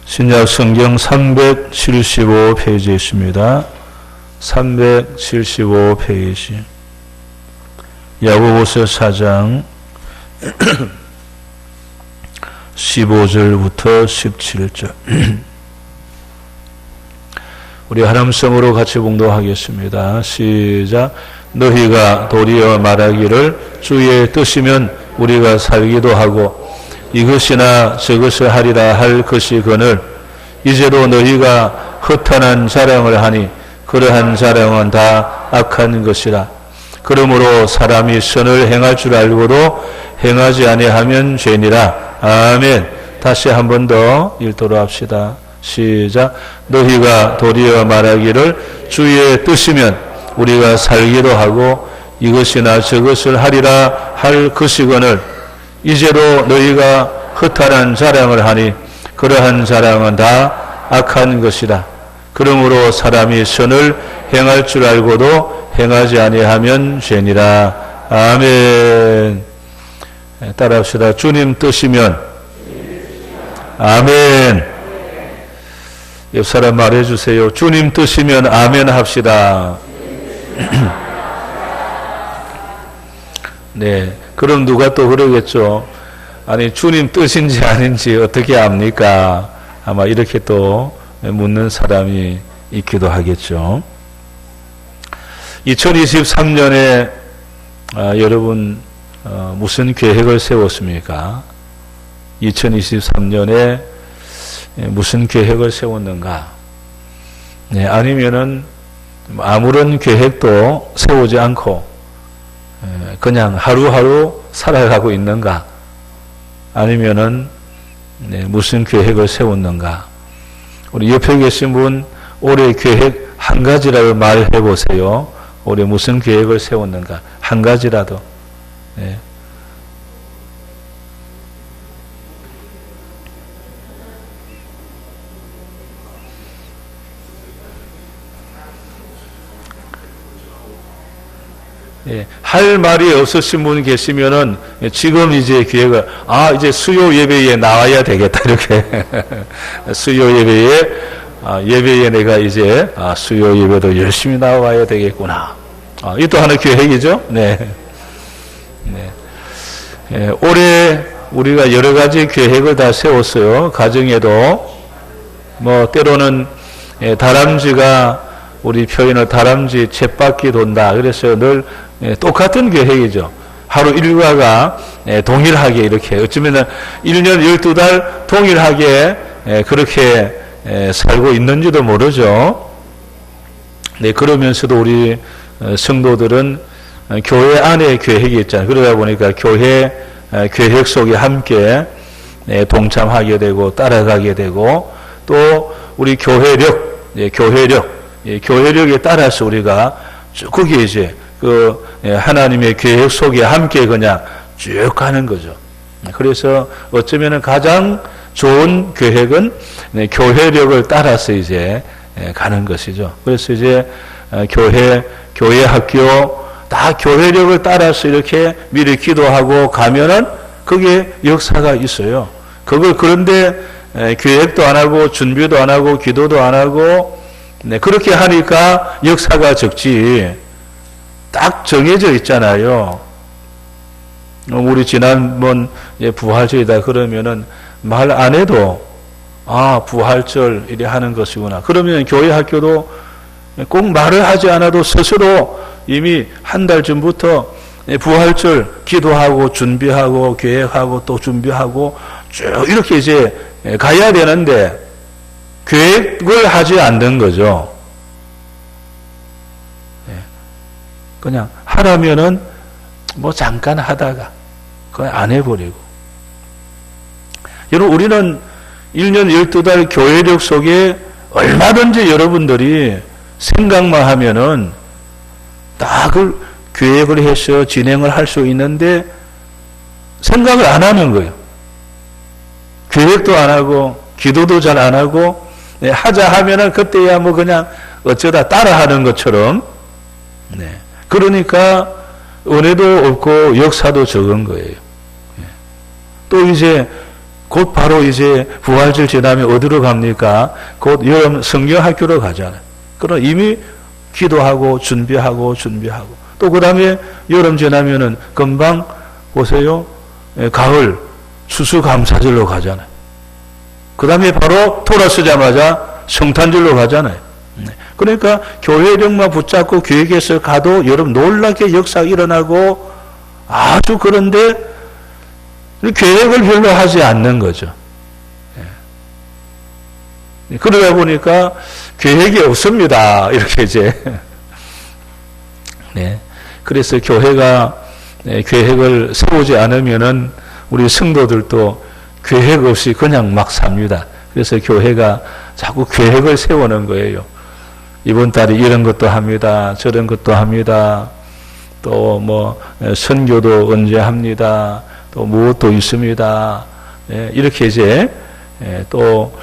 신약 성경 375페이지에 있습니다. 375페이지. 야고보서 4장 15절부터 17절. 우리 하나님성으로 같이 봉독하겠습니다. 시작. 너희가 도리어 말하기를 주의 뜻이면 우리가 살기도 하고 이것이나 저것을 하리라 할 것이거늘 이제로 너희가 허탄한 자랑을 하니 그러한 자랑은 다 악한 것이라. 그러므로 사람이 선을 행할 줄 알고도 행하지 아니하면 죄니라. 아멘. 다시 한 번 더 읽도록 합시다. 시작. 너희가 도리어 말하기를 주의 뜻이면 우리가 살기도 하고 이것이나 저것을 하리라 할 것이거늘 이제로 너희가 허탄한 자랑을 하니 그러한 자랑은 다 악한 것이라. 그러므로 사람이 선을 행할 줄 알고도 행하지 아니하면 죄니라. 아멘. 따라합시다. 주님 뜻이면 아멘. 옆 사람 말해주세요. 주님 뜻이면 아멘 합시다. 네. 그럼 누가 또 그러겠죠. 아니 주님 뜻인지 아닌지 어떻게 압니까? 아마 이렇게 또 묻는 사람이 있기도 하겠죠. 2023년에 여러분 무슨 계획을 세웠습니까? 2023년에 무슨 계획을 세웠는가? 네, 아니면은 아무런 계획도 세우지 않고 그냥 하루하루 살아가고 있는가? 아니면은 무슨 계획을 세웠는가? 우리 옆에 계신 분 올해 계획 한 가지라도 말해 보세요. 올해 무슨 계획을 세웠는가? 한 가지라도. 네. 예, 할 말이 없으신 분 계시면은 지금 이제 기회가 이제 수요 예배에 나와야 되겠다 이렇게 수요 예배에 내가 이제 수요 예배도 열심히 나와야 되겠구나. 이것도 하나의 계획이죠. 네. 네. 예, 올해 우리가 여러 가지 계획을 다 세웠어요. 가정에도 뭐 때로는 다람쥐가 우리 표현을 다람쥐 쳇바퀴 돈다. 그래서 늘 똑같은 계획이죠. 하루 일과가 동일하게 이렇게 어쩌면 1년 12달 동일하게 그렇게 살고 있는지도 모르죠. 네, 그러면서도 우리 성도들은 교회 안에 계획이 있잖아요. 그러다 보니까 교회 계획 속에 함께 동참하게 되고 따라가게 되고 또 우리 교회력에 따라서 우리가 쭉 거기에 이제 하나님의 계획 속에 함께 그냥 쭉 가는 거죠. 그래서 어쩌면 가장 좋은 계획은 교회력을 따라서 이제 가는 것이죠. 그래서 이제 교회 학교 다 교회력을 따라서 이렇게 미리 기도하고 가면은 그게 역사가 있어요. 그런데 계획도 안 하고 준비도 안 하고 기도도 안 하고 그렇게 하니까 역사가 적지. 딱 정해져 있잖아요. 우리 지난번 부활절이다 그러면은 말 안 해도 부활절 이래 하는 것이구나. 그러면 교회 학교도 꼭 말을 하지 않아도 스스로 이미 한 달 전부터 부활절 기도하고 준비하고 계획하고 또 준비하고 쭉 이렇게 이제 가야 되는데 계획을 하지 않는 거죠. 그냥 하라면은 뭐 잠깐 하다가 그냥 안 해버리고. 여러분 우리는 1년 12달 교회력 속에 얼마든지 여러분들이 생각만 하면은 다 그 계획을 해서 진행을 할 수 있는데 생각을 안 하는 거예요. 계획도 안 하고 기도도 잘 안 하고 하자 하면은 그때야 뭐 그냥 어쩌다 따라하는 것처럼. 네. 그러니까 은혜도 없고 역사도 적은 거예요. 또 이제 곧 바로 이제 부활절 지나면 어디로 갑니까? 곧 여름 성경학교로 가잖아요. 그럼 이미 기도하고 준비하고 또 그 다음에 여름 지나면은 금방 보세요. 가을 추수감사절로 가잖아요. 그 다음에 바로 돌아서자마자 성탄절로 가잖아요. 그러니까 교회력만 붙잡고 교회에서 가도 여러분 놀랍게 역사가 일어나고 아주 그런데 계획을 별로 하지 않는 거죠. 그러다 보니까 계획이 없습니다. 이렇게 이제. 네. 그래서 교회가 계획을 세우지 않으면은 우리 성도들도 계획 없이 그냥 막 삽니다. 그래서 교회가 자꾸 계획을 세우는 거예요. 이번 달에 이런 것도 합니다. 저런 것도 합니다. 또 뭐 선교도 언제 합니다. 또 무엇도 있습니다. 이렇게 이제 또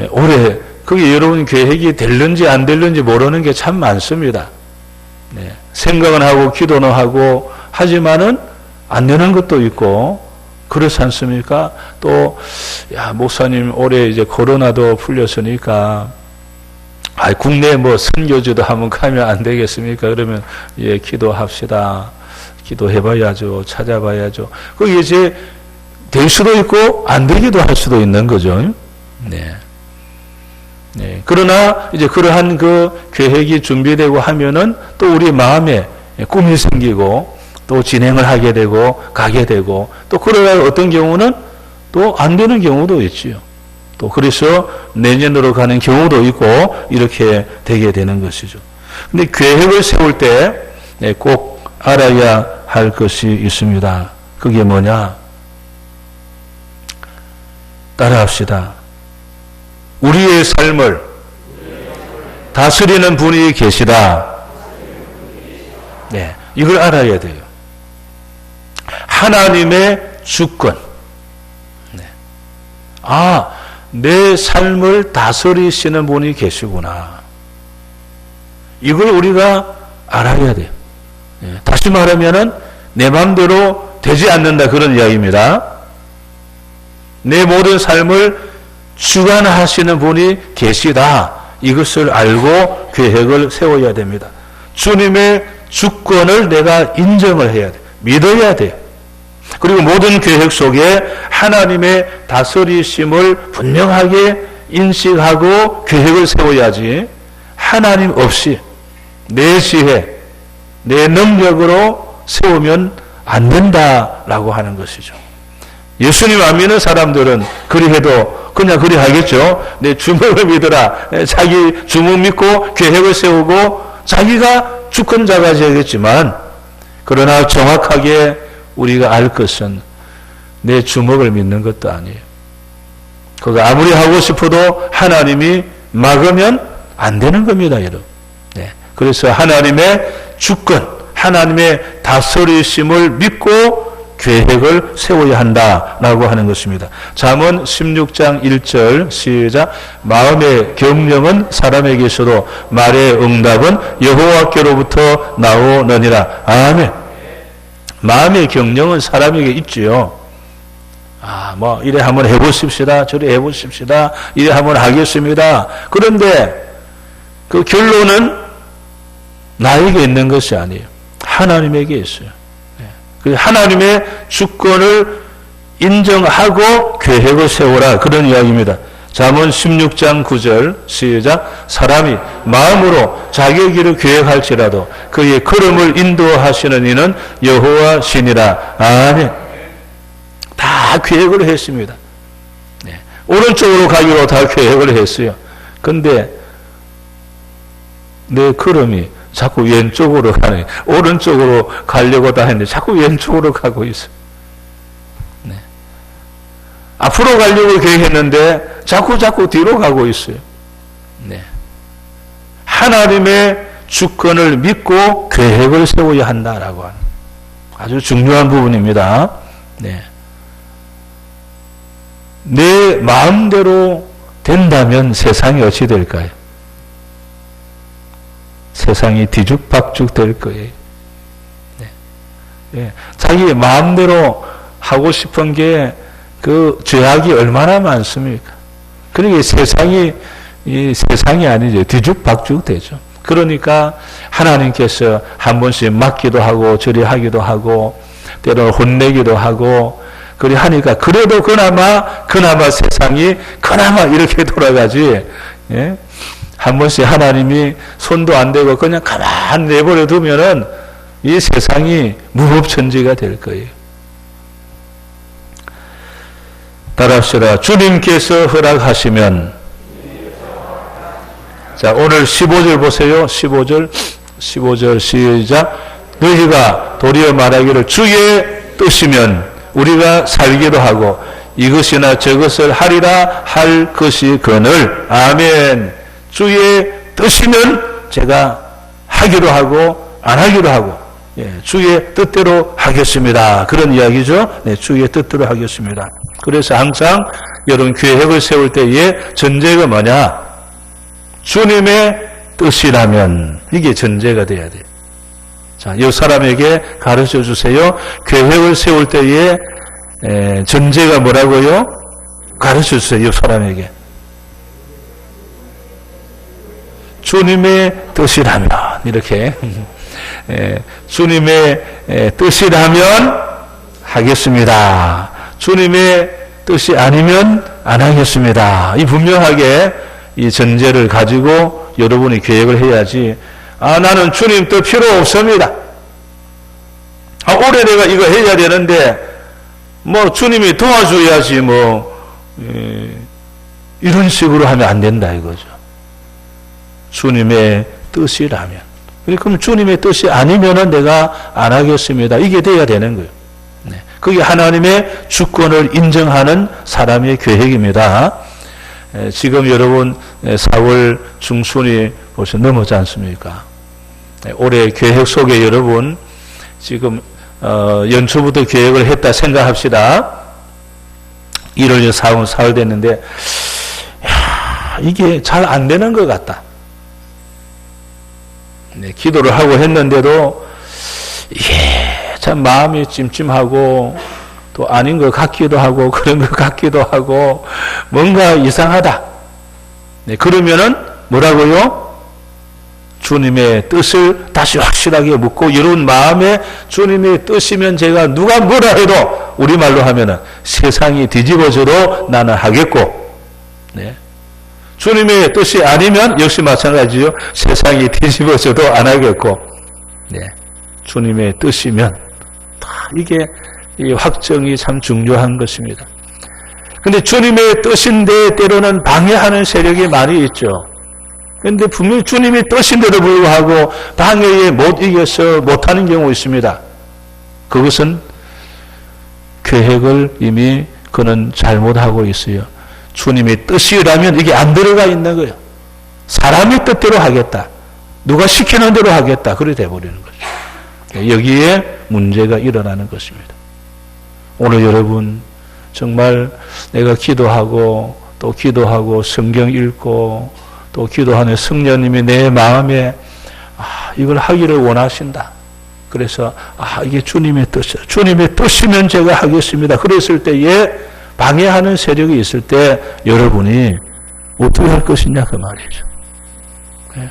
올해 그게 여러분 계획이 될는지 안 될는지 모르는 게 참 많습니다. 생각은 하고 기도는 하고 하지만은 안 되는 것도 있고 그렇지 않습니까? 또 야 목사님 올해 이제 코로나도 풀렸으니까 국내에 뭐 선교지도 한번 가면 안 되겠습니까? 그러면 예 기도합시다. 기도해봐야죠. 찾아봐야죠. 그게 이제 될 수도 있고 안 되기도 할 수도 있는 거죠. 네. 그러나 이제 그러한 그 계획이 준비되고 하면은 또 우리 마음에 꿈이 생기고 또 진행을 하게 되고 가게 되고 또 그러다 어떤 경우는 또 안 되는 경우도 있지요. 또 그래서 내년으로 가는 경우도 있고 이렇게 되게 되는 것이죠. 근데 계획을 세울 때 꼭 알아야 할 것이 있습니다. 그게 뭐냐? 따라합시다. 우리의 삶을 다스리는 분이 계시다. 네, 이걸 알아야 돼요. 하나님의 주권. 네. 내 삶을 다스리시는 분이 계시구나. 이걸 우리가 알아야 돼요. 다시 말하면은 내 마음대로 되지 않는다 그런 이야기입니다. 내 모든 삶을 주관하시는 분이 계시다. 이것을 알고 계획을 세워야 됩니다. 주님의 주권을 내가 인정을 해야 돼. 믿어야 돼요. 그리고 모든 계획 속에 하나님의 다스리심을 분명하게 인식하고 계획을 세워야지 하나님 없이 내 지혜, 내 능력으로 세우면 안 된다라고 하는 것이죠. 예수님 안 믿는 사람들은 그리해도 그냥 그리 하겠죠. 내 주먹을 믿어라. 자기 주먹 믿고 계획을 세우고 자기가 주권자가 되겠지만 그러나 정확하게 우리가 알 것은 내 주먹을 믿는 것도 아니에요. 그거 아무리 하고 싶어도 하나님이 막으면 안 되는 겁니다, 여러분. 그래서 하나님의 주권, 하나님의 다스리심을 믿고 계획을 세워야 한다라고 하는 것입니다. 잠언 16장 1절 시작. 마음의 경영은 사람에게서도 말의 응답은 여호와께로부터 나오느니라. 아멘. 마음의 경영은 사람에게 있지요. 뭐 이래 한번 해보십시다. 저래 해보십시다. 이래 한번 하겠습니다. 그런데 그 결론은 나에게 있는 것이 아니에요. 하나님에게 있어요. 하나님의 주권을 인정하고 계획을 세우라. 그런 이야기입니다. 잠언 16장 9절 시작. 사람이 마음으로 자기의 길을 계획할지라도 그의 걸음을 인도하시는 이는 여호와 신이라. 아멘. 다 계획을 했습니다. 오른쪽으로 가기로 다 계획을 했어요. 근데 내 걸음이 자꾸 왼쪽으로 가네. 오른쪽으로 가려고 다 했는데 자꾸 왼쪽으로 가고 있어요. 앞으로 가려고 계획했는데 자꾸 뒤로 가고 있어요. 하나님의 주권을 믿고 계획을 세워야 한다라고 하는 아주 중요한 부분입니다. 내 마음대로 된다면 세상이 어찌 될까요? 세상이 뒤죽박죽 될 거예요. 자기 마음대로 하고 싶은 게 그 죄악이 얼마나 많습니까? 그러니까 이 세상이 아니죠. 뒤죽박죽 되죠. 그러니까 하나님께서 한 번씩 맞기도 하고 저리 하기도 하고 때로는 혼내기도 하고 그리 하니까 그래도 그나마 세상이 그나마 이렇게 돌아가지. 예? 한 번씩 하나님이 손도 안 대고 그냥 가만 내버려 두면은 이 세상이 무법천지가 될 거예요. 따라합시다. 주님께서 허락하시면. 자, 오늘 15절 보세요. 15절 시작. 너희가 도리어 말하기를 주의 뜻이면 우리가 살기도 하고 이것이나 저것을 하리라 할 것이 거늘. 아멘. 주의 뜻이면 제가 하기도 하고 안 하기도 하고, 예, 주의 뜻대로 하겠습니다. 그런 이야기죠. 네, 주의 뜻대로 하겠습니다. 그래서 항상 여러분 계획을 세울 때의 전제가 뭐냐? 주님의 뜻이라면 이게 전제가 돼야 돼요. 자, 이 사람에게 가르쳐 주세요. 계획을 세울 때의 전제가 뭐라고요? 가르쳐 주세요. 이 사람에게. 주님의 뜻이라면 이렇게 주님의 뜻이라면 하겠습니다. 주님의 뜻이 아니면 안 하겠습니다. 이 분명하게 이 전제를 가지고 여러분이 계획을 해야지. 나는 주님 뜻 필요 없습니다. 올해 내가 이거 해야 되는데 뭐 주님이 도와줘야지 이런 식으로 하면 안 된다 이거죠. 주님의 뜻이라면. 그럼 주님의 뜻이 아니면은 내가 안 하겠습니다. 이게 돼야 되는 거예요. 네. 그게 하나님의 주권을 인정하는 사람의 계획입니다. 지금 여러분 4월 중순이 벌써 넘었지 않습니까? 올해 계획 속에 여러분 지금 연초부터 계획을 했다 생각합시다. 1월, 4월, 4월 됐는데 이게 잘 안 되는 것 같다. 네, 기도를 하고 했는데도 이게 참 마음이 찜찜하고 또 아닌 것 같기도 하고 그런 것 같기도 하고 뭔가 이상하다. 네, 그러면은 뭐라고요? 주님의 뜻을 다시 확실하게 묻고 이런 마음에 주님의 뜻이면 제가 누가 뭐라 해도 우리말로 하면은 세상이 뒤집어져도 나는 하겠고, 네. 주님의 뜻이 아니면 역시 마찬가지요. 세상이 뒤집어져도 안 하겠고, 네. 주님의 뜻이면 이게 이 확정이 참 중요한 것입니다. 근데 주님의 뜻인데 때로는 방해하는 세력이 많이 있죠. 그런데 분명히 주님의 뜻인데도 불구하고 방해에 못 이겨서 못하는 경우 있습니다. 그것은 계획을 이미 그는 잘못하고 있어요. 주님의 뜻이라면 이게 안 들어가 있는 거예요. 사람의 뜻대로 하겠다. 누가 시키는 대로 하겠다. 그래 돼버리는 거죠. 여기에 문제가 일어나는 것입니다. 오늘 여러분 정말 내가 기도하고 또 기도하고 성경 읽고 또 기도하는 성령님이 내 마음에 이걸 하기를 원하신다. 그래서 이게 주님의 뜻이야. 주님의 뜻이면 제가 하겠습니다. 그랬을 때에 방해하는 세력이 있을 때 여러분이 어떻게 할 것이냐 그 말이죠. 네.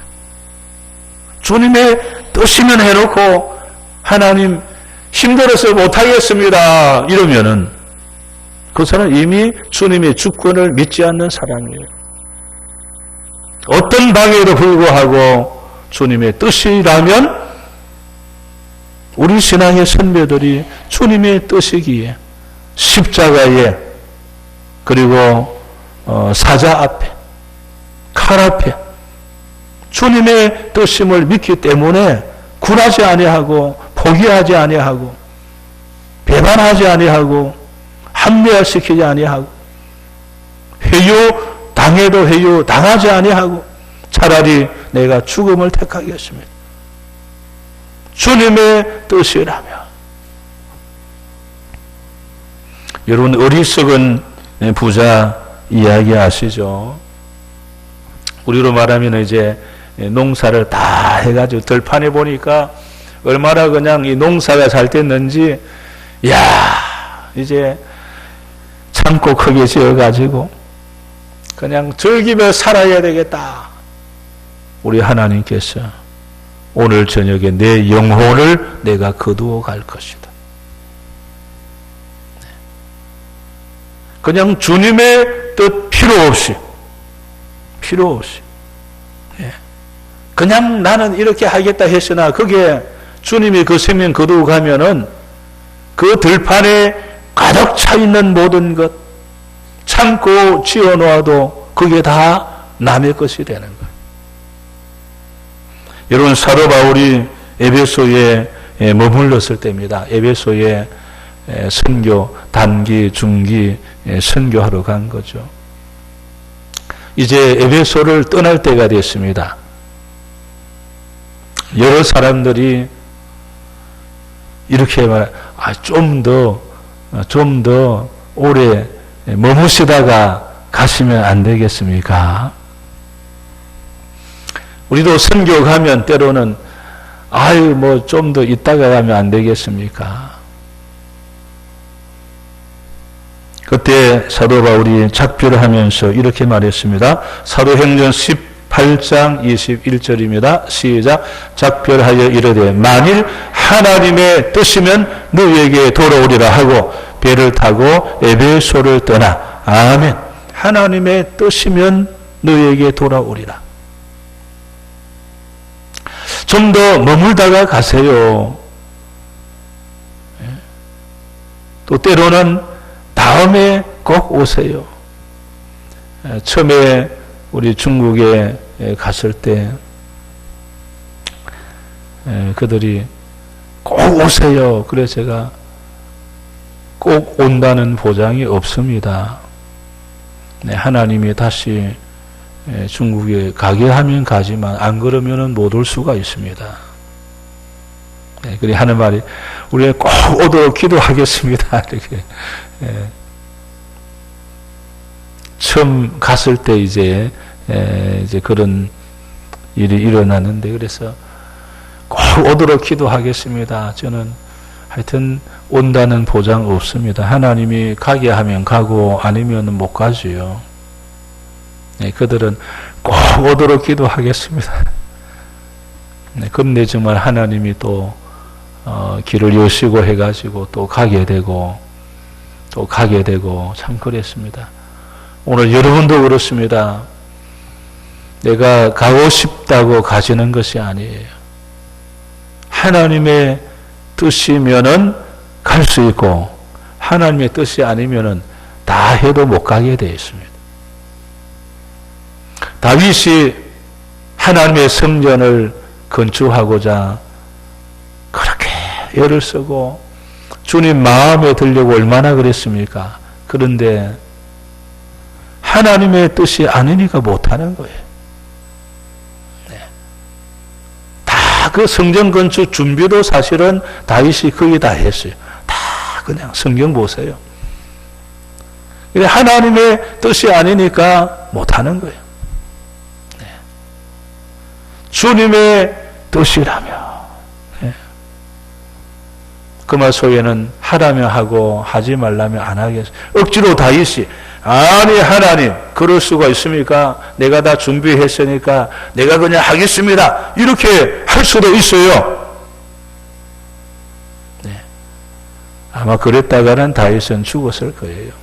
주님의 뜻이면 해놓고 하나님 힘들어서 못하겠습니다 이러면은 그 사람은 이미 주님의 주권을 믿지 않는 사람이에요. 어떤 방해에도 불구하고 주님의 뜻이라면 우리 신앙의 선배들이 주님의 뜻이기에 십자가에 그리고 사자 앞에 칼 앞에 주님의 뜻임을 믿기 때문에 굴하지 아니하고 포기하지 아니하고 배반하지 아니하고 합리화시키지 아니하고 회유 당해도 회유 당하지 아니하고 차라리 내가 죽음을 택하겠습니다. 주님의 뜻이라면. 여러분 어리석은 부자 이야기 아시죠? 우리로 말하면 이제 농사를 다 해가지고 들판에 보니까 얼마나 그냥 이 농사가 잘 됐는지, 이제 창고 크게 지어가지고 그냥 즐기며 살아야 되겠다. 우리 하나님께서 오늘 저녁에 내 영혼을 내가 거두어 갈 것이다. 그냥 주님의 뜻 필요 없이 그냥 나는 이렇게 하겠다 했으나 그게 주님이 그 생명 거두어 가면은 그 들판에 가득 차 있는 모든 것 창고 지어놓아도 그게 다 남의 것이 되는 거예요. 여러분 사도 바울이 에베소에 머물렀을 때입니다. 에베소에 선교 단기 중기 선교하러 간 거죠. 이제 에베소를 떠날 때가 됐습니다. 여러 사람들이 이렇게 말, 좀 더 오래 머무시다가 가시면 안 되겠습니까? 우리도 선교 가면 때로는 좀 더 있다가 가면 안 되겠습니까? 그때 사도 바울이 작별을 하면서 이렇게 말했습니다. 사도행전 18장 21절입니다. 시작. 작별하여 이르되 만일 하나님의 뜻이면 너희에게 돌아오리라 하고 배를 타고 에베소를 떠나. 아멘. 하나님의 뜻이면 너희에게 돌아오리라. 좀 더 머물다가 가세요. 또 때로는 다음에 꼭 오세요. 처음에 우리 중국에 갔을 때 그들이 꼭 오세요. 그래서 제가 꼭 온다는 보장이 없습니다. 하나님이 다시 중국에 가게 하면 가지만 안 그러면은 못 올 수가 있습니다. 그래 하는 말이 우리 꼭 오도록 기도하겠습니다. 이렇게 처음 갔을 때 이제 그런 일이 일어나는데 그래서 꼭 오도록 기도하겠습니다. 저는 하여튼 온다는 보장 없습니다. 하나님이 가게 하면 가고 아니면 못 가지요. 그들은 꼭 오도록 기도하겠습니다. 그런데 정말 하나님이 또 길을 여시고 해가지고 또 가게 되고 참 그랬습니다. 오늘 여러분도 그렇습니다. 내가 가고 싶다고 가지는 것이 아니에요. 하나님의 뜻이면은 갈 수 있고 하나님의 뜻이 아니면은 다 해도 못 가게 되어 있습니다. 다윗이 하나님의 성전을 건축하고자 그렇게 애를 쓰고 주님 마음에 들려고 얼마나 그랬습니까? 그런데 하나님의 뜻이 아니니까 못하는 거예요. 다 그 성전 건축 준비도 사실은 다윗이 거의 다 했어요. 다 그냥 성경 보세요. 하나님의 뜻이 아니니까 못하는 거예요. 주님의 뜻이라며. 그 말 속에는 하라며 하고 하지 말라며 안 하겠어요. 억지로 다윗이 아니 하나님 그럴 수가 있습니까? 내가 다 준비했으니까 내가 그냥 하겠습니다. 이렇게 할 수도 있어요. 아마 그랬다가는 다윗은 죽었을 거예요.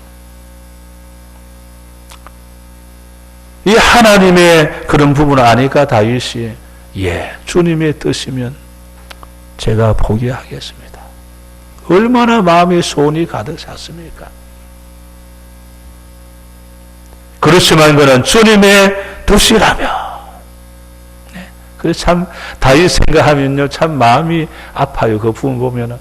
이 하나님의 그런 부분을 아니까 다윗이 주님의 뜻이면 제가 포기하겠습니다. 얼마나 마음에 소원이 가득 찼습니까? 그렇지만 그는 주님의 뜻이라며. 그래서 참 다윗 생각하면요 참 마음이 아파요. 그 부분 보면은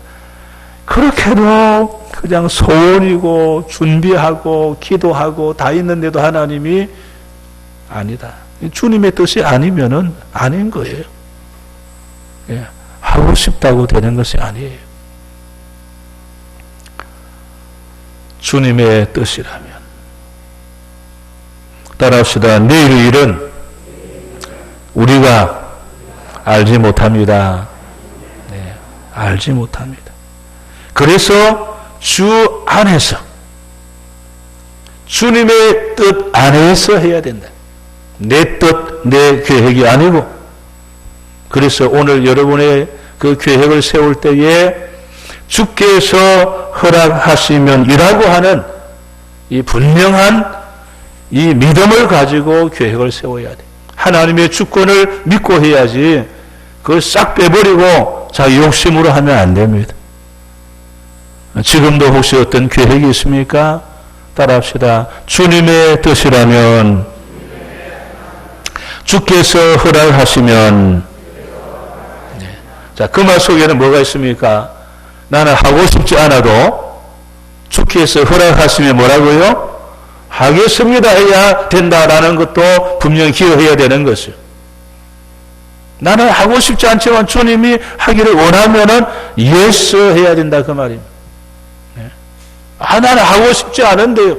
그렇게도 그냥 소원이고 준비하고 기도하고 다 있는데도 하나님이 아니다. 주님의 뜻이 아니면은 아닌 거예요. 하고 싶다고 되는 것이 아니에요. 주님의 뜻이라면. 따라합시다. 내일의 일은 우리가 알지 못합니다. 알지 못합니다. 그래서 주 안에서 주님의 뜻 안에서 해야 된다. 내 뜻, 내 계획이 아니고. 그래서 오늘 여러분의 그 계획을 세울 때에 주께서 허락하시면 이라고 하는 이 분명한 이 믿음을 가지고 계획을 세워야 돼. 하나님의 주권을 믿고 해야지 그걸 싹 빼버리고 자기 욕심으로 하면 안 됩니다. 지금도 혹시 어떤 계획이 있습니까? 따라합시다. 주님의 뜻이라면, 주께서 허락하시면. 자, 그 말 속에는 뭐가 있습니까? 나는 하고 싶지 않아도 주께서 허락하시면 뭐라고요? 하겠습니다 해야 된다라는 것도 분명히 기억해야 되는 것이요. 나는 하고 싶지 않지만 주님이 하기를 원하면은 yes 해야 된다 그 말입니다. 아, 나는 하고 싶지 않은데요.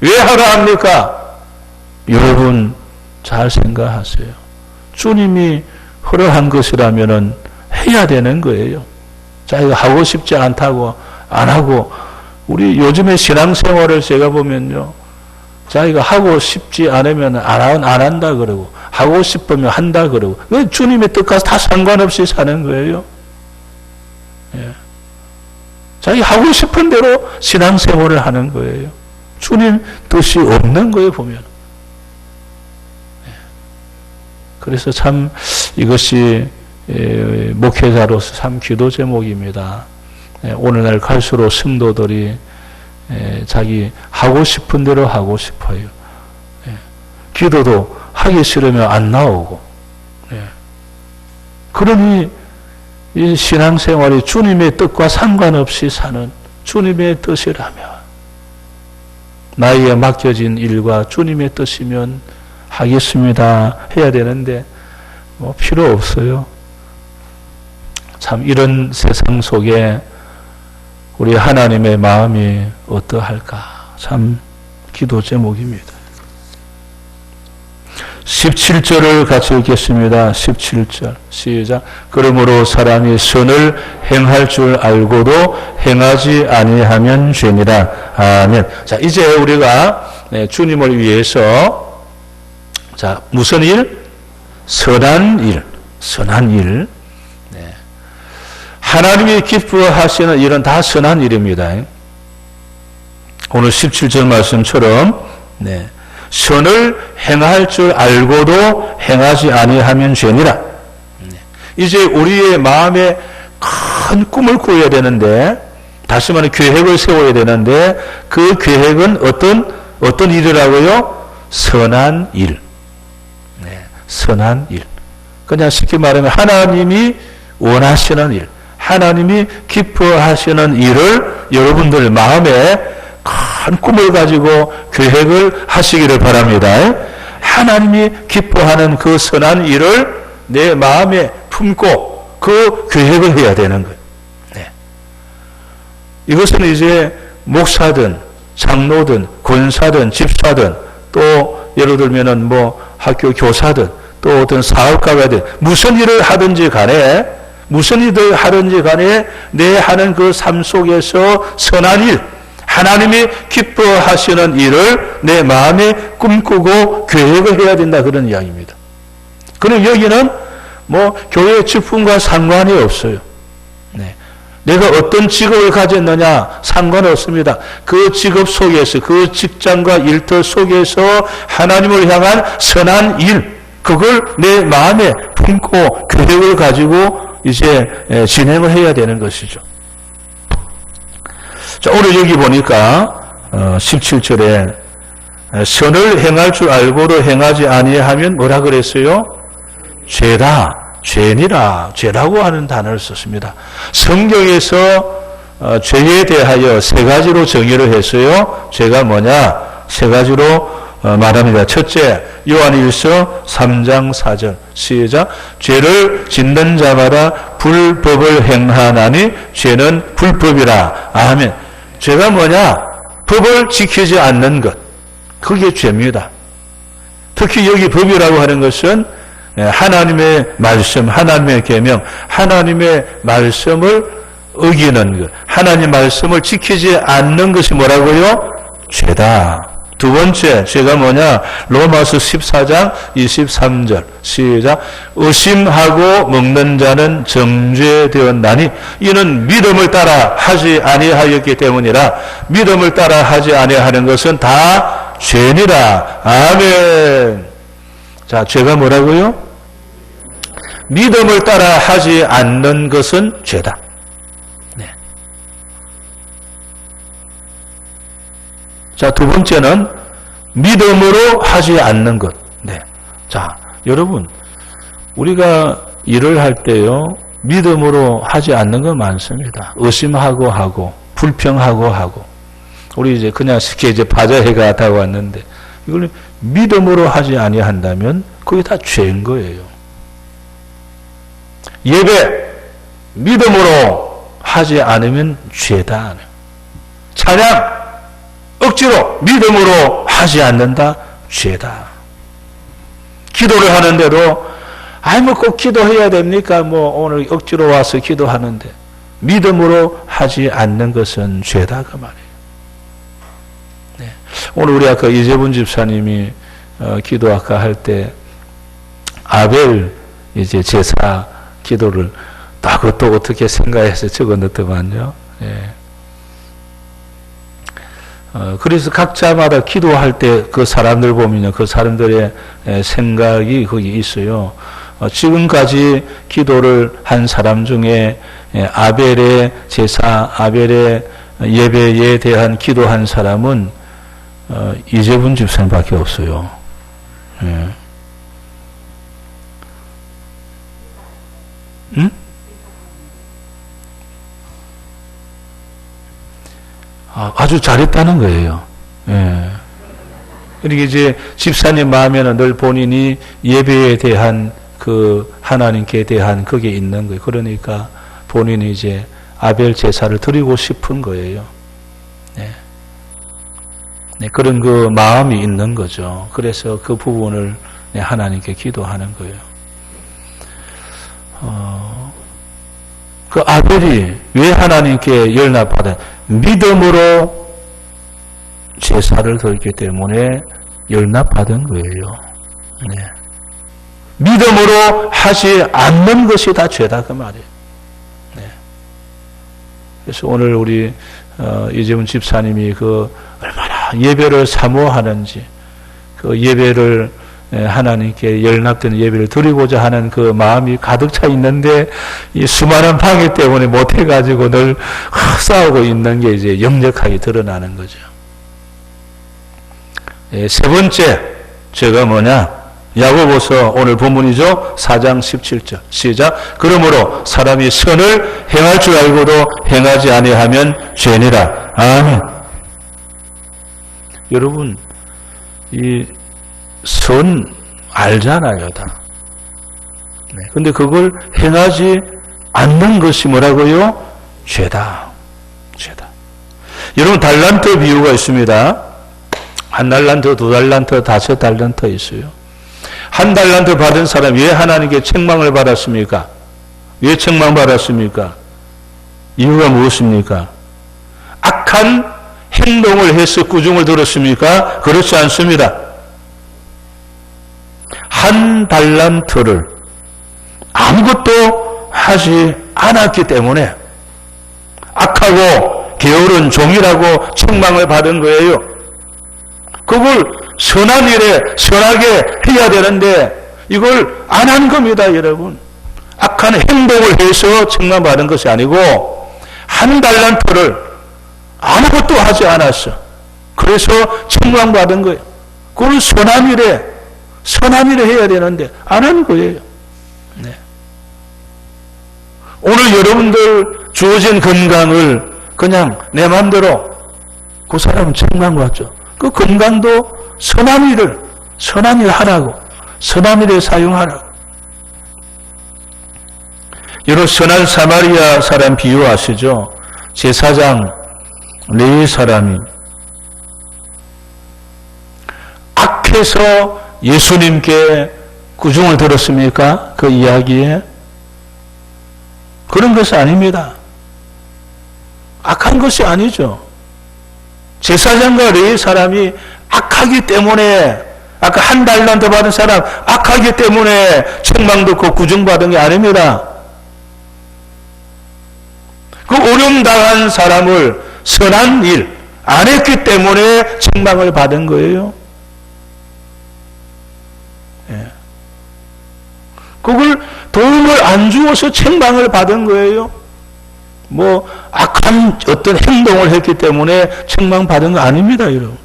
왜 하라 합니까? 여러분 잘 생각하세요. 주님이 허락한 것이라면은 해야 되는 거예요. 자기가 하고 싶지 않다고 안 하고, 우리 요즘에 신앙생활을 제가 보면요, 자기가 하고 싶지 않으면 안 한다 그러고, 하고 싶으면 한다 그러고, 왜 주님의 뜻과 다 상관없이 사는 거예요? 예. 자기 하고 싶은 대로 신앙생활을 하는 거예요. 주님 뜻이 없는 거예요, 보면. 예. 그래서 참 이것이 목회자로서 참 기도 제목입니다. 오늘날 갈수록 성도들이 자기 하고 싶은 대로 하고 싶어요. 기도도 하기 싫으면 안 나오고. 그러니 이 신앙생활이 주님의 뜻과 상관없이 사는 주님의 뜻이라면, 나에게 맡겨진 일과 주님의 뜻이면 하겠습니다 해야 되는데 뭐 필요 없어요. 참 이런 세상 속에 우리 하나님의 마음이 어떠할까? 참 기도 제목입니다. 17절을 같이 읽겠습니다. 17절 시작. 그러므로 사람이 선을 행할 줄 알고도 행하지 아니하면 죄니라. 아멘. 자, 이제 우리가 주님을 위해서, 자, 무슨 일? 선한 일. 선한 일. 하나님이 기뻐하시는 일은 다 선한 일입니다. 오늘 17절 말씀처럼 선을 행할 줄 알고도 행하지 아니하면 죄니라. 이제 우리의 마음에 큰 꿈을 꾸어야 되는데, 다시 말해 계획을 세워야 되는데, 그 계획은 어떤 일이라고요? 선한 일. 선한 일. 그냥 쉽게 말하면 하나님이 원하시는 일, 하나님이 기뻐하시는 일을 여러분들 마음에 큰 꿈을 가지고 계획을 하시기를 바랍니다. 하나님이 기뻐하는 그 선한 일을 내 마음에 품고 그 계획을 해야 되는 거예요. 이것은 이제 목사든 장로든 권사든 집사든, 또 예를 들면은 뭐 학교 교사든 또 어떤 사업가가 든 무슨 일을 하든지 간에, 무슨 일을 하든지 간에 내 하는 그 삶 속에서 선한 일, 하나님이 기뻐하시는 일을 내 마음에 꿈꾸고 계획을 해야 된다, 그런 이야기입니다. 그럼 여기는 뭐 교회 직분과 상관이 없어요. 내가 어떤 직업을 가졌느냐 상관없습니다. 그 직업 속에서, 그 직장과 일터 속에서 하나님을 향한 선한 일, 그걸 내 마음에 품고 계획을 가지고 이제 진행을 해야 되는 것이죠. 자, 오늘 여기 보니까 17절에 선을 행할 줄 알고도 행하지 아니하면 뭐라 그랬어요? 죄다, 죄니라, 죄라고 하는 단어를 썼습니다. 성경에서 죄에 대하여 세 가지로 정의를 했어요. 죄가 뭐냐? 세 가지로 말합니다. 첫째, 요한일서 3장 4절 시작. 죄를 짓는 자마다 불법을 행하나니 죄는 불법이라. 아멘. 죄가 뭐냐? 법을 지키지 않는 것, 그게 죄입니다. 특히 여기 법이라고 하는 것은 하나님의 말씀, 하나님의 계명, 하나님의 말씀을 어기는 것, 하나님의 말씀을 지키지 않는 것이 뭐라고요? 죄다. 두 번째 죄가 뭐냐? 로마서 14장 23절 시작. 의심하고 먹는 자는 정죄되었나니 이는 믿음을 따라 하지 아니하였기 때문이라. 믿음을 따라 하지 아니하는 것은 다 죄니라. 아멘. 자, 죄가 뭐라고요? 믿음을 따라 하지 않는 것은 죄다. 네. 자, 두 번째는 믿음으로 하지 않는 것. 네. 자, 여러분, 우리가 일을 할 때요, 믿음으로 하지 않는 건 많습니다. 의심하고 하고, 불평하고 하고. 우리 이제 그냥 쉽게 이제 바자회가 다 왔는데, 이걸 믿음으로 하지 아니한다면, 그게 다 죄인 거예요. 예배, 믿음으로 하지 않으면 죄다. 찬양, 억지로 믿음으로 하지 않는다, 죄다. 기도를 하는데도 뭐 꼭 기도해야 됩니까? 뭐 오늘 억지로 와서 기도하는데 믿음으로 하지 않는 것은 죄다 그 말이에요. 네. 오늘 우리 아까 이재분 집사님이 기도 아까 할 때 아벨 이제 제사 기도를 그것도 어떻게 생각해서 적어놨더만요. 예. 그래서 각자마다 기도할 때 그 사람들 보면요, 그 사람들의 생각이 거기 있어요. 지금까지 기도를 한 사람 중에 아벨의 제사, 아벨의 예배에 대한 기도한 사람은 이재분 집사님밖에 없어요. 예. 응? 아주 잘했다는 거예요. 예. 그러니까 이제 집사님 마음에는 늘 본인이 예배에 대한 그 하나님께 대한 그게 있는 거예요. 그러니까 본인이 이제 아벨 제사를 드리고 싶은 거예요. 네. 네, 그런 그 마음이 있는 거죠. 그래서 그 부분을 하나님께 기도하는 거예요. 그 아벨이 왜 하나님께 연락받아? 믿음으로 제사를 드렸기 때문에 연락받은 거예요. 네. 믿음으로 하지 않는 것이 다 죄다 그 말이에요. 네. 그래서 오늘 우리 이재문 집사님이 그 얼마나 예배를 사모하는지, 그 예배를 하나님께 연락되는 예배를 드리고자 하는 그 마음이 가득 차 있는데 이 수많은 방해 때문에 못해가지고 늘 싸우고 있는 게 이제 역력하게 드러나는 거죠. 세 번째 죄가 뭐냐? 야고보서 오늘 본문이죠. 4장 17절 시작. 그러므로 사람이 선을 행할 줄 알고도 행하지 아니하면 죄니라. 아멘. 여러분, 이 선 알잖아요, 다. 네. 근데 그걸 행하지 않는 것이 뭐라고요? 죄다. 죄다. 여러분, 달란트 비유가 있습니다. 1달란트, 2달란트, 5달란트 있어요. 1달란트 받은 사람 왜 하나님께 책망을 받았습니까? 왜 책망받았습니까? 이유가 무엇입니까? 악한 행동을 해서 꾸중을 들었습니까? 그렇지 않습니다. 1달란트를 아무것도 하지 않았기 때문에 악하고 게으른 종이라고 책망을 받은 거예요. 그걸 선한 일에 선하게 해야 되는데 이걸 안 한 겁니다, 여러분. 악한 행동을 해서 책망받은 것이 아니고 1달란트를 아무것도 하지 않았어. 그래서 책망받은 거예요. 그걸 선한 일에 해야 되는데 안 한 거예요. 네. 오늘 여러분들 주어진 건강을 그냥 내 마음대로 그 사람은 책망받죠. 그 건강도 선한 일 하라고, 선한 일에 사용하라고. 여러분, 선한 사마리아 사람 비유 아시죠? 제사장 레위 사람이 악해서 예수님께 꾸중을 들었습니까? 그 이야기에? 그런 것이 아닙니다. 악한 것이 아니죠. 제사장과 레위 사람이 악하기 때문에, 아까 한 달란트 받은 사람 악하기 때문에 책망 듣고 구중받은 게 아닙니다. 그 오름 당한 사람을 선한 일 안 했기 때문에 책망을 받은 거예요. 예. 그걸 도움을 안 주어서 책망을 받은 거예요. 뭐 악한 어떤 행동을 했기 때문에 책망 받은 거 아닙니다, 여러분.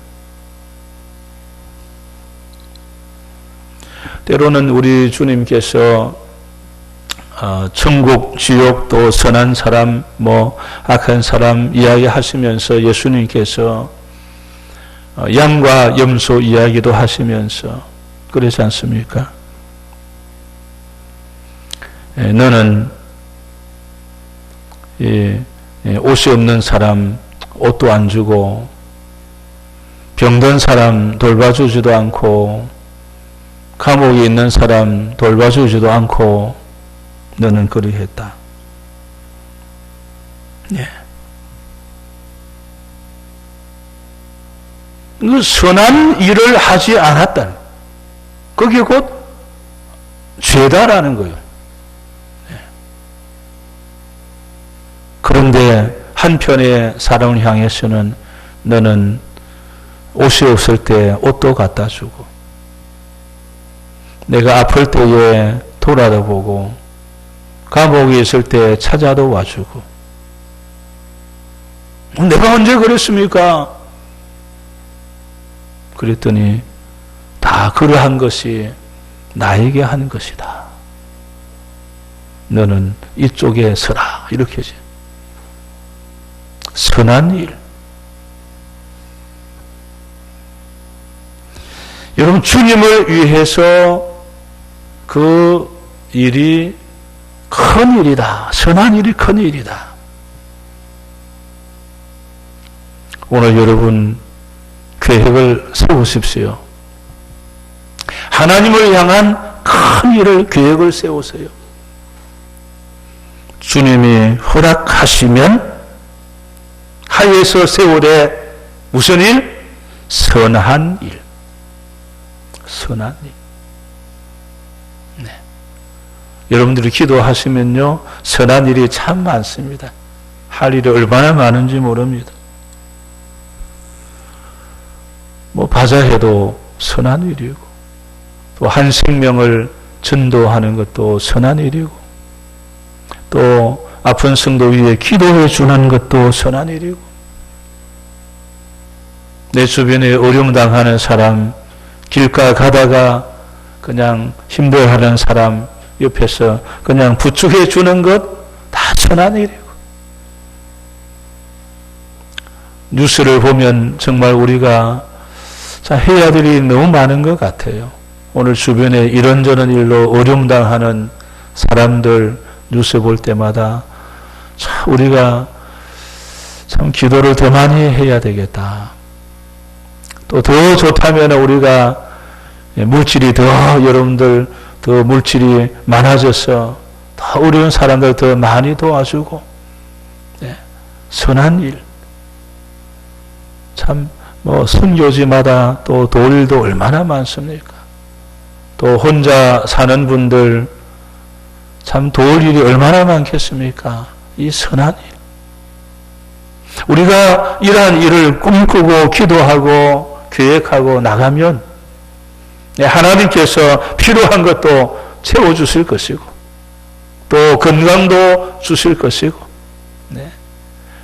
때로는 우리 주님께서 천국, 지옥, 또 선한 사람, 뭐 악한 사람 이야기하시면서 예수님께서 양과 염소 이야기도 하시면서 그러지 않습니까? 너는 옷이 없는 사람 옷도 안 주고 병든 사람 돌봐주지도 않고 감옥에 있는 사람 돌봐주지도 않고 너는 그리했다. 예. 그 선한 일을 하지 않았다. 그게 곧 죄다라는 거예요. 예. 그런데 한편의 사람을 향해서는 너는 옷이 없을 때 옷도 갖다 주고 내가 아플 때에 돌아다 보고 감옥에 있을 때 찾아도 와주고 내가 언제 그랬습니까? 그랬더니 다 그러한 것이 나에게 한 것이다. 너는 이쪽에 서라. 이렇게 하지. 선한 일. 여러분 주님을 위해서 그 일이 큰 일이다. 선한 일이 큰 일이다. 오늘 여러분 계획을 세우십시오. 하나님을 향한 큰 일을 계획을 세우세요. 주님이 허락하시면 하에서 세월에 무슨 일? 선한 일. 선한 일. 네. 여러분들이 기도하시면요, 선한 일이 참 많습니다. 할 일이 얼마나 많은지 모릅니다. 뭐 바자해도 선한 일이고, 또 한 생명을 전도하는 것도 선한 일이고, 또 아픈 성도 위에 기도해 주는 것도 선한 일이고, 내 주변에 어려움 당하는 사람, 길가 가다가 그냥 힘들어하는 사람 옆에서 그냥 부축해 주는 것 다 선한 일이고, 뉴스를 보면 정말 우리가 해야 될 일이 너무 많은 것 같아요. 오늘 주변에 이런저런 일로 어려움 당하는 사람들 뉴스 볼 때마다 참 우리가 참 기도를 더 많이 해야 되겠다. 또 더 좋다면 우리가 물질이 더 여러분들 더 물질이 많아져서 더 어려운 사람들 더 많이 도와주고, 네, 선한 일. 참 뭐 선교지마다 또 도울 일도 얼마나 많습니까? 또 혼자 사는 분들 참 도울 일이 얼마나 많겠습니까? 이 선한 일. 우리가 이러한 일을 꿈꾸고 기도하고 계획하고 나가면 하나님께서 필요한 것도 채워주실 것이고, 또 건강도 주실 것이고, 네.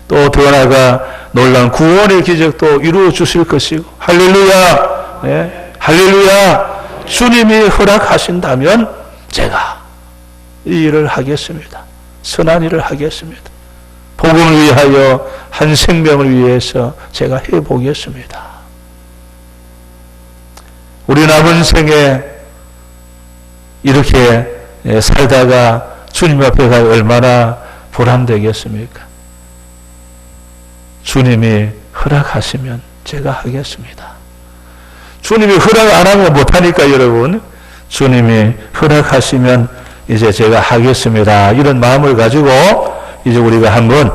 또 더 나아가 놀라운 구원의 기적도 이루어 주실 것이고, 할렐루야, 네. 할렐루야. 주님이 허락하신다면 제가 이 일을 하겠습니다. 선한 일을 하겠습니다. 복음을 위하여 한 생명을 위해서 제가 해보겠습니다. 우리 남은 생에 이렇게 살다가 주님 앞에 가 얼마나 보람되겠습니까? 주님이 허락하시면 제가 하겠습니다. 주님이 허락 안 하면 못하니까 여러분, 주님이 허락하시면 이제 제가 하겠습니다. 이런 마음을 가지고 이제 우리가 한번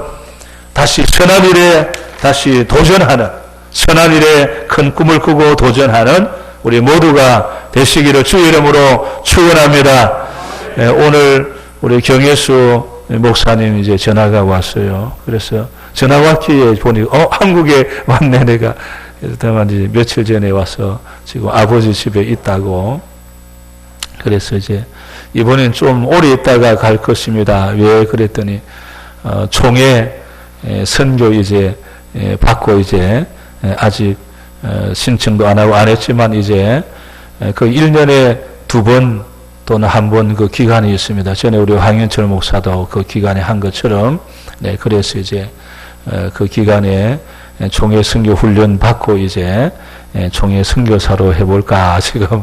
다시 선한 일에 다시 도전하는 선한 일에 큰 꿈을 꾸고 도전하는 우리 모두가 되시기를 주 이름으로 축원합니다. 오늘 우리 경혜수 목사님 이제 전화가 왔어요. 그래서 전화 왔기에 보니 한국에 왔네 내가. 다만 이제 며칠 전에 와서 지금 아버지 집에 있다고. 그래서 이제 이번엔 좀 오래 있다가 갈 것입니다. 왜 그랬더니 총회 선교 이제 받고 이제 아직 신청도 안 하고 안 했지만 이제 그 1년에 2번 또는 1번 그 기간이 있습니다. 전에 우리 황현철 목사도 그 기간에 한 것처럼 그래서 이제 그 기간에 총회 선교 훈련 받고 이제 총회 선교사로 해볼까 지금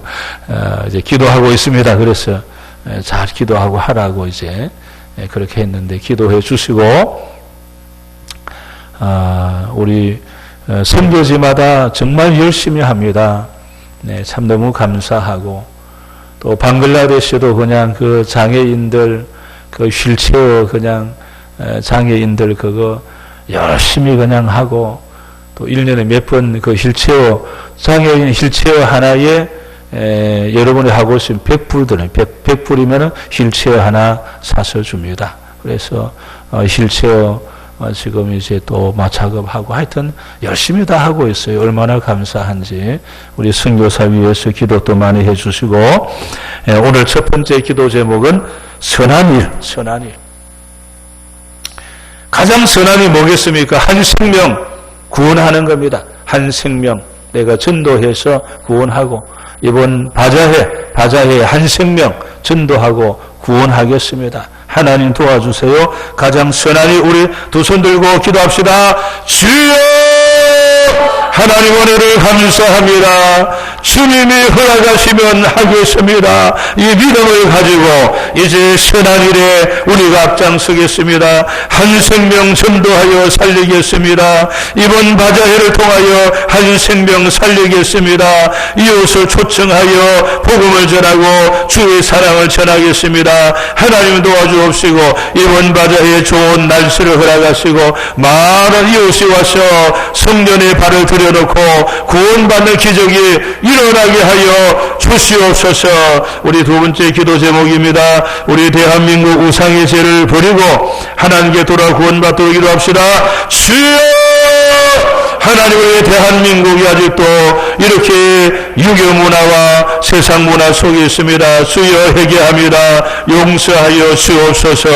이제 기도하고 있습니다. 그래서 잘 기도하고 하라고 이제 그렇게 했는데 기도해 주시고 우리 선교지마다 정말 열심히 합니다. 참 너무 감사하고 또 방글라데시도 그냥 그 장애인들 그 휠체어 그냥 장애인들 그거 열심히 그냥 하고 또 1년에 몇 번 그 휠체어 장애인 휠체어 하나에 여러분이 하고 있으면 100불 100불이면 휠체어 하나 사서 줍니다. 그래서 휠체어 지금 이제 또 작업하고 하여튼 열심히 다 하고 있어요. 얼마나 감사한지 우리 선교사 위해서 기도도 많이 해주시고 오늘 첫 번째 기도 제목은 선한 일, 선한 일. 가장 선한 일이 뭐겠습니까? 한 생명 구원하는 겁니다. 한 생명 내가 전도해서 구원하고 이번 바자회 한 생명 전도하고 구원하겠습니다. 하나님 도와주세요. 가장 선하니 우리 두 손 들고 기도합시다. 주여 하나님 은혜를 감사합니다. 주님이 허락하시면 하겠습니다. 이 믿음을 가지고 이제 선한 일에 우리가 앞장서겠습니다. 한 생명 전도하여 살리겠습니다. 이번 바자회를 통하여 한 생명 살리겠습니다. 이웃을 초청하여 복음을 전하고 주의 사랑을 전하겠습니다. 하나님 도와주옵시고 이번 바자회에 좋은 날씨를 허락하시고 많은 이웃이 와서 성전에 발을 들여놓고 구원받는 기적이 일어나게 하여 주시옵소서. 우리 두 번째 기도 제목입니다. 우리 대한민국 우상의 죄를 버리고 하나님께 돌아 구원받도록 기도합시다. 주여 하나님의 대한민국이 아직도 이렇게 유교 문화와 세상 문화 속에 있습니다. 주여 회개합니다. 용서하여 주옵소서.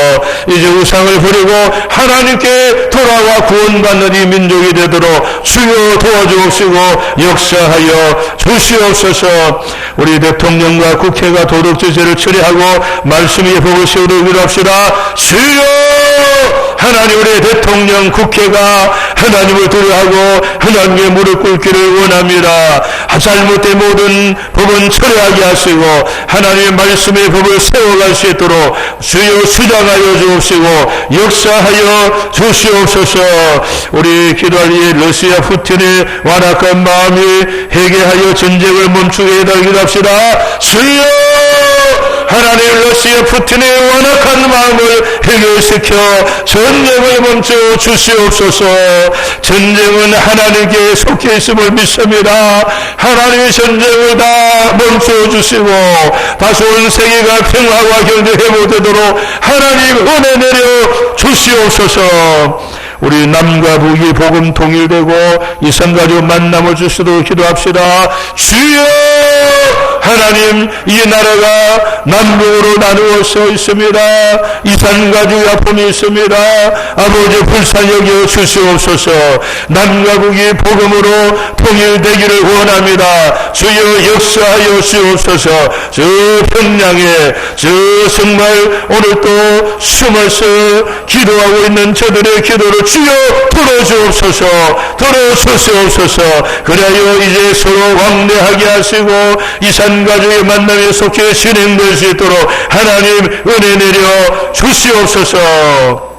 이제 우상을 버리고 하나님께 돌아와 구원받는 이 민족이 되도록 주여 도와주옵시고 역사하여 주시옵소서. 우리 대통령과 국회가 도덕제재를 처리하고 말씀의 복을 세우도록 기도합시다. 주여 하나님 우리 대통령 국회가 하나님을 두려워하고 하나님께 무릎 꿇기를 원합니다. 잘못된 모든 법은 처리하게 하시고 하나님의 말씀의 법을 세워갈 수 있도록 주여 수장하여 주옵시고 역사하여 주시옵소서. 우리 기도할 이 러시아 푸틴의 완악한 마음이 회개하여 전쟁을 멈추게 해달기도 합시다. 주여 하나님 러시아 푸틴의 완악한 마음을 해결시켜 전쟁을 멈춰 주시옵소서. 전쟁은 하나님께 속해 있음을 믿습니다. 하나님의 전쟁을 다 멈춰 주시고 다시 온 세계가 평화와 경제 회복되도록 하나님 은혜 내려 주시옵소서. 우리 남과 북이 복음 통일되고 이산가족 만남을 주시도록 기도합시다. 주여 하나님 이 나라가 남북으로 나누어서 있습니다. 이산가족 아픔이 있습니다. 아버지 불쌍히 여겨 주시옵소서. 남과 북이 복음으로 통일되기를 원합니다. 주여 역사하여 주옵소서. 저 평양에 저 정말 오늘 또 숨어서 기도하고 있는 저들의 기도를 주여 들어주옵소서. 들어주시옵소서. 그래야 이제 서로 왕래하게 하시고 이산가족의 만남에 속해 진행될 수 있도록 하나님 은혜 내려 주시옵소서.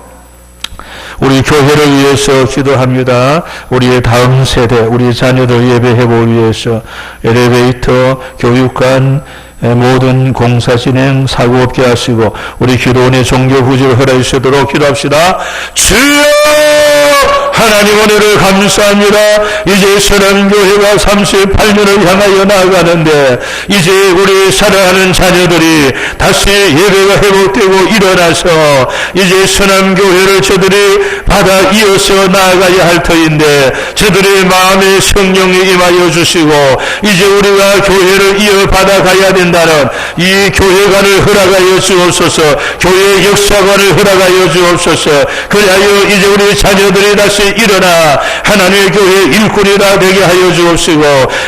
우리 교회를 위해서 기도합니다. 우리의 다음 세대, 우리 자녀들 예배해보기 위해서 엘리베이터, 교육관, 모든 공사 진행 사고 없게 하시고 우리 기도원의 종교 부지를 허락해 주시도록 기도합시다. 주여 하나님 은혜를 감사합니다. 이제 선한교회가 38년을 향하여 나아가는데 이제 우리 사랑하는 자녀들이 다시 예배가 회복되고 일어나서 이제 선한교회를 저들이 받아 이어서 나아가야 할 터인데 저들의 마음에 성령이 임하여 주시고 이제 우리가 교회를 이어받아 가야 된다는 이 교회관을 허락하여 주옵소서. 교회 역사관을 허락하여 주옵소서. 그리하여 이제 우리 자녀들이 다시 일어나 하나님의 교회 일꾼이라 되게 하여 주옵시고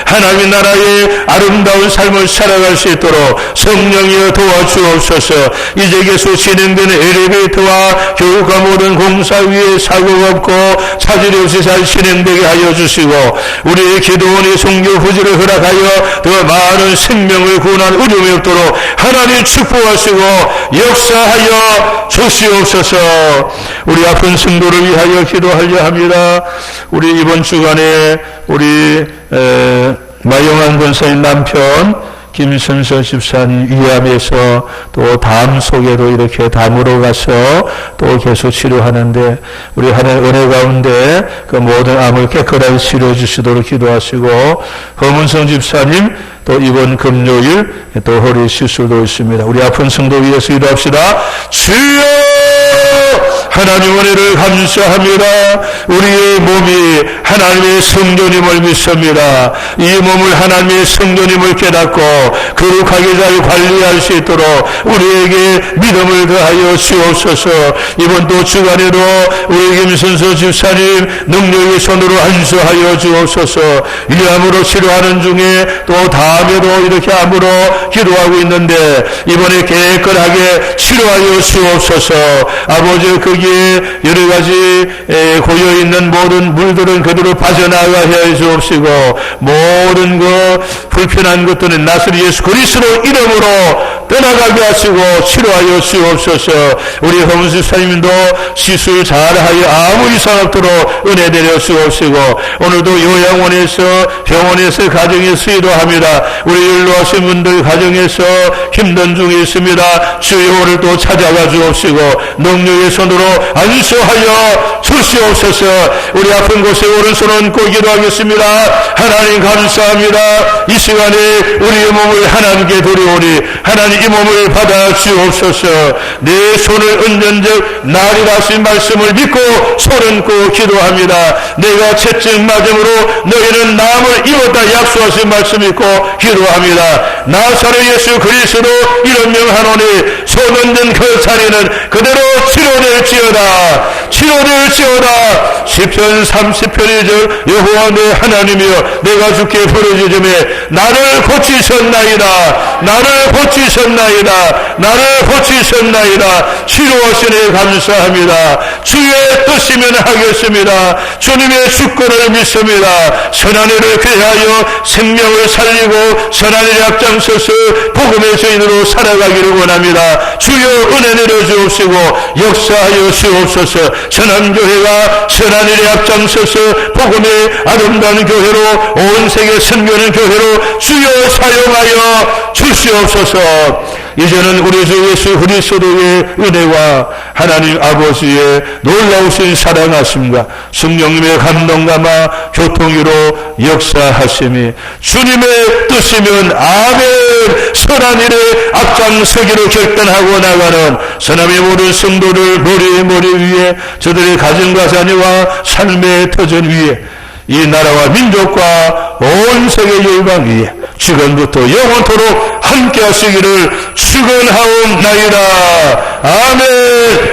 하나님 나라의 아름다운 삶을 살아갈 수 있도록 성령이여 도와주옵소서. 이제 계속 진행되는 엘리베이터와 교육과 모든 공사 위에 사고가 없고 차질이 없이 잘 진행되게 하여 주시고 우리의 기도원의 성교 후지를 허락하여 더 많은 생명을 구원한 어려움이 없도록 하나님 축복하시고 역사하여 주시옵소서. 우리 아픈 성도를 위하여 기도하려 합니다. 우리 이번 주간에 우리 마영환 권사님 남편 김선서 집사님 위암에서 또 담 속에도 이렇게 담으러 가서 또 계속 치료하는데 우리 하나님 은혜 가운데 그 모든 암을 깨끗하게 치료해 주시도록 기도하시고 허문성 집사님 또 이번 금요일 또 허리 시술도 있습니다. 우리 아픈 성도 위해서 기도합시다. 주여 하나님 은혜를 감사합니다. 우리의 몸이 하나님의 성전임을 믿습니다. 이 몸을 하나님의 성전임을 깨닫고 거룩하게 잘 관리할 수 있도록 우리에게 믿음을 더하여 주옵소서. 이번 또 주간에도 우리 김선서 집사님 능력의 손으로 안수하여 주옵소서. 위암으로 치료하는 중에 또 다음에도 이렇게 암으로 기도하고 있는데 이번에 깨끗하게 치료하여 주옵소서. 아버지 거기에 여러 가지 고여있는 모든 물들은 그대로 빠져나가게 해 주옵시고 모든 불편한 것들은 나사렛 예수 그리스도 이름으로 떠나가게 하시고 치료하여 주옵소서. 우리 허문수 집사님도 시술 잘하여 아무 이상 없도록 은혜 내려 주옵시고 오늘도 요양원에서 병원에서 가정에 수의도합니다. 우리 연로하신 분들 가정에서 힘든 중에 있습니다. 주여 오늘도 찾아가 주옵시고 능력의 손으로 안수하여 주시옵소서. 우리 아픈 곳에 오른손은 얹고 기도하겠습니다. 하나님 감사합니다. 이 시간에 우리의 몸을 하나님께 드리오니 하나님 이 몸을 받아 주옵소서. 내 손을 얹은 즉 나리라 하신 말씀을 믿고 손 얹고 기도합니다. 내가 채찍 맞음으로 너희는 나음을 입었다 약속하신 말씀 믿고 기도합니다. 나사렛 예수 그리스도 이름 명하노니 손 얹은 그 자리는 그대로 치료될지어다. 치료될지어다. 시편 30편 1절 여호와 내 하나님이여 내가 주께 부르짖음에 나를 고치셨나이다. 나를 고치셨나이다. 나를 고치셨나이다. 치료하시니 감사합니다. 주의 뜻이면 하겠습니다. 주님의 주권을 믿습니다. 선한이를 귀하여 생명을 살리고 선한이를 앞장서서 복음의 주인으로 살아가기를 원합니다. 주여 은혜 내려 주옵시고 역사하여 주옵소서. 선한교회가 선한이를 앞장서서 복음의 아름다운 교회로 온 세계 선교하는 교회로 주여 사용하여 주시옵소서. 이제는 우리 주 예수 그리스도의 은혜와 하나님 아버지의 놀라우신 사랑하심과 성령님의 감동감화 교통으로 역사하심이 주님의 뜻이면 아멘. 선한 일에 앞장서기로 결단하고 나가는 선함의 모든 성도들 머리 위에 저들의 가정과 자녀와 삶의 터전 위에 이 나라와 민족과 온 세계 열방 위에 지금부터 영원토록 함께 하시기를 축원하옵나이다. 아멘.